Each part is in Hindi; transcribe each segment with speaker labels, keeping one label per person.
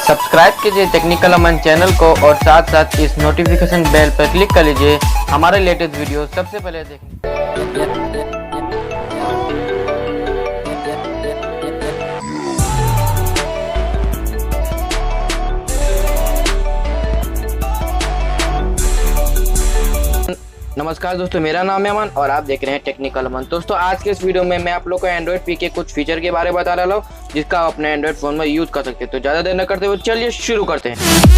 Speaker 1: सब्सक्राइब कीजिए टेक्निकल अमन चैनल को और साथ साथ इस नोटिफिकेशन बेल पर क्लिक कर लीजिए हमारे लेटेस्ट वीडियो सबसे पहले देखने। नमस्कार दोस्तों, मेरा नाम है अमन और आप देख रहे हैं टेक्निकल अमन। दोस्तों आज के इस वीडियो में मैं आप लोग को एंड्रॉइड पी के कुछ फीचर के बारे में बता रहा हूँ जिसका आप अपने एंड्रॉइड फोन में यूज कर सकते हैं। तो ज़्यादा देर न करते हुए चलिए शुरू करते हैं।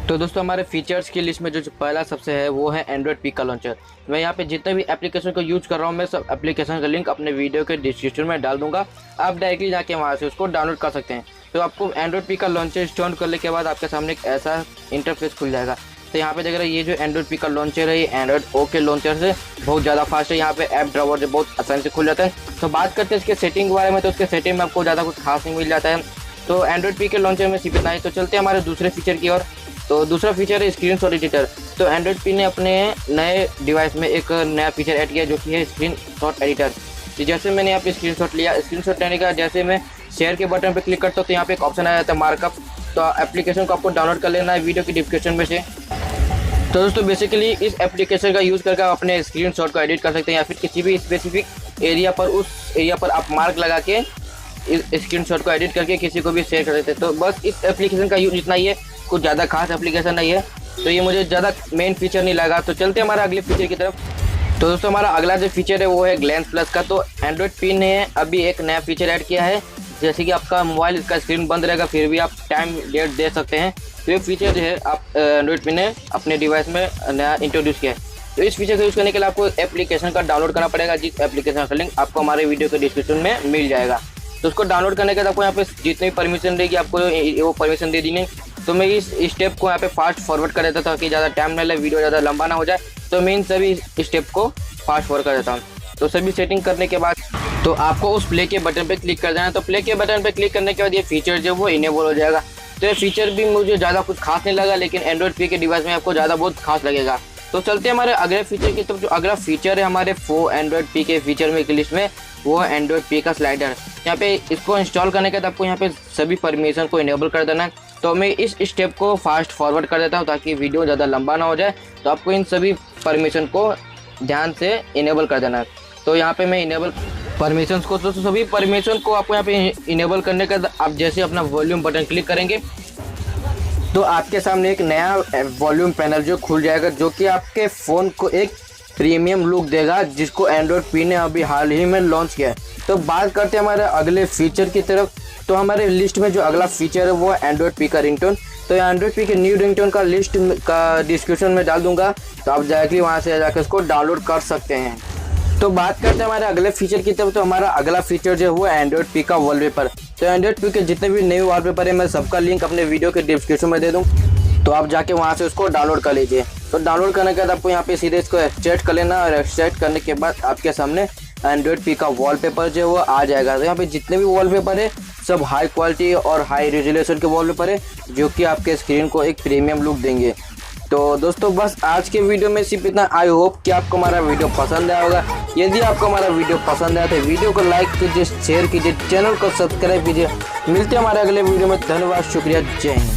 Speaker 1: तो दोस्तों हमारे फीचर्स की लिस्ट में जो पहला सबसे है वो है एंड्रॉइड पी का लॉन्चर। मैं यहाँ पे जितने भी एप्लीकेशन को यूज कर रहा हूँ मैं सब एप्लीकेशन का लिंक अपने वीडियो के डिस्क्रिप्शन में डाल दूंगा। आप डायरेक्टली जाके वहाँ से उसको डाउनलोड कर सकते हैं। तो आपको एंड्रॉइड पी का लॉन्चर इंस्टॉल करने के बाद आपके सामने एक ऐसा इंटरफेस खुल जाएगा। तो यहाँ पे देख रहे हैं ये जो एंड्रॉइड पी का लॉन्चर है ये एंड्रॉइड ओ के लॉन्चर से बहुत ज़्यादा फास्ट है। यहाँ पे ऐप ड्रावर से बहुत आसानी से खुल जाता है। तो बात करते हैं इसके सेटिंग के बारे में। तो उसके सेटिंग में आपको ज़्यादा कुछ खास नहीं मिल जाता है। तो एंड्रॉइड पी के लॉन्चर में सिर्फ इतना ही। तो चलते हैं हमारे दूसरे फीचर की ओर। तो दूसरा फीचर है स्क्रीन शॉट एडिटर। तो एंड्रॉइड पी ने अपने नए डिवाइस में एक नया फीचर ऐड किया जो कि है स्क्रीन शॉट एडिटर। तो जैसे मैंने यहाँ पे स्क्रीन शॉट लिया, स्क्रीन शॉट लेने का जैसे मैं शेयर के बटन पे क्लिक करता हूँ तो यहाँ पे एक ऑप्शन आ जाता है मार्कअप। तो एप्लीकेशन को आपको डाउनलोड कर लेना है वीडियो की डिस्क्रिप्शन में से। तो दोस्तों बेसिकली इस एप्लीकेशन का यूज़ करके आप अपने स्क्रीन शॉट को एडिट कर सकते हैं या फिर किसी भी स्पेसिफिक एरिया पर उस एरिया पर आप मार्क लगा के इस स्क्रीनशॉट को एडिट करके किसी को भी शेयर कर देते हैं। तो बस इस एप्लीकेशन का यूज इतना ही है, कुछ ज़्यादा खास एप्लीकेशन नहीं है। तो ये मुझे ज़्यादा मेन फीचर नहीं लगा। तो चलते हैं हमारा अगले फीचर की तरफ। तो दोस्तों हमारा अगला जो फीचर है वो है ग्लैंस प्लस का। तो एंड्रॉइड पी ने अभी एक नया फीचर ऐड किया है जैसे कि आपका मोबाइल इसका स्क्रीन बंद रहेगा फिर भी आप टाइम डेट दे सकते हैं। तो ये फीचर जो है आप एंड्रॉइड पी ने अपने डिवाइस में नया इंट्रोड्यूस किया है। तो इस फीचर को यूज़ करने के लिए आपको एप्लीकेशन का डाउनलोड करना पड़ेगा जिस एप्लीकेशन का लिंक आपको हमारे वीडियो के डिस्क्रिप्शन में मिल जाएगा। तो उसको डाउनलोड करने के बाद आपको यहाँ पे जितनी भी परमिशन रहेगी आपको वो परमिशन दे देंगे। तो मैं इस स्टेप को यहाँ पे फास्ट फॉरवर्ड कर देता था ताकि ज़्यादा टाइम ना लगे, वीडियो ज़्यादा लंबा ना हो जाए। तो मैं इन सभी स्टेप को फास्ट फॉरवर्ड कर देता हूँ। तो सभी सेटिंग करने के बाद तो आपको उस प्ले के बटन पे क्लिक कर देना है। तो प्ले के बटन पे क्लिक करने के बाद ये फीचर जो वो इनेबल हो जाएगा। तो ये फीचर भी मुझे ज़्यादा कुछ खास नहीं लगा लेकिन एंड्रॉइड पी के डिवाइस में आपको ज़्यादा बहुत खास लगेगा। तो चलते हैं हमारे अगले फीचर की तरफ। जो अगला फीचर है हमारे एंड्रॉइड पी के फीचर में की लिस्ट में वो है एंड्रॉइड पी का स्लाइडर। यहाँ पे इसको इंस्टॉल करने के बाद आपको यहाँ पे सभी परमिशन को इनेबल कर देना है। तो मैं इस स्टेप को फास्ट फॉरवर्ड कर देता हूँ ताकि वीडियो ज़्यादा लंबा ना हो जाए। तो आपको इन सभी परमिशन को ध्यान से इनेबल कर देना है। तो यहाँ पे मैं इनेबल परमिशन को तो सभी परमिशन को आपको यहाँ पे इनेबल करने के बाद आप जैसे अपना वॉल्यूम बटन क्लिक करेंगे तो आपके सामने एक नया वॉल्यूम पैनल जो खुल जाएगा जो कि आपके फ़ोन को एक प्रीमियम लुक देगा जिसको एंड्रॉइड पी ने अभी हाल ही में लॉन्च किया है। तो बात करते हैं हमारे अगले फीचर की तरफ। तो हमारे लिस्ट में जो अगला फीचर है वो है एंड्रॉइड पी का रिंगटोन। तो एंड्रॉइड पी के न्यू रिंगटोन का लिस्ट का डिस्क्रिप्शन में डाल दूंगा। तो आप डायरेक्टली वहाँ से जाकर उसको डाउनलोड कर सकते हैं। तो बात करते हैं हमारे अगले फीचर की तरफ। तो हमारा अगला फीचर जो है वो एंड्रॉइड पी का वॉलपेपर। तो एंड्रॉइड पी के जितने भी नए वॉलपेपर है मैं सबका लिंक अपने वीडियो के डिस्क्रिप्शन में दे दूँ। तो आप जाके वहाँ से उसको डाउनलोड कर लीजिए। तो डाउनलोड करने के बाद आपको यहाँ पे सीधे इसको एक्सट्रैक्ट कर लेना और एक्सट्रैक्ट करने के बाद आपके सामने एंड्रॉइड पी का वॉलपेपर जो है वो आ जाएगा। तो यहाँ पे जितने भी वॉलपेपर है सब हाई क्वालिटी और हाई रेजोल्यूशन के वॉलपेपर है जो कि आपके स्क्रीन को एक प्रीमियम लुक देंगे। तो दोस्तों बस आज के वीडियो में सिर्फ इतना। आई होप कि आपको हमारा वीडियो पसंद आया होगा। यदि आपको हमारा वीडियो पसंद आया तो वीडियो को लाइक कीजिए, शेयर कीजिए, चैनल को सब्सक्राइब कीजिए। मिलते हैं हमारे अगले वीडियो में। धन्यवाद, शुक्रिया, जय हिंद।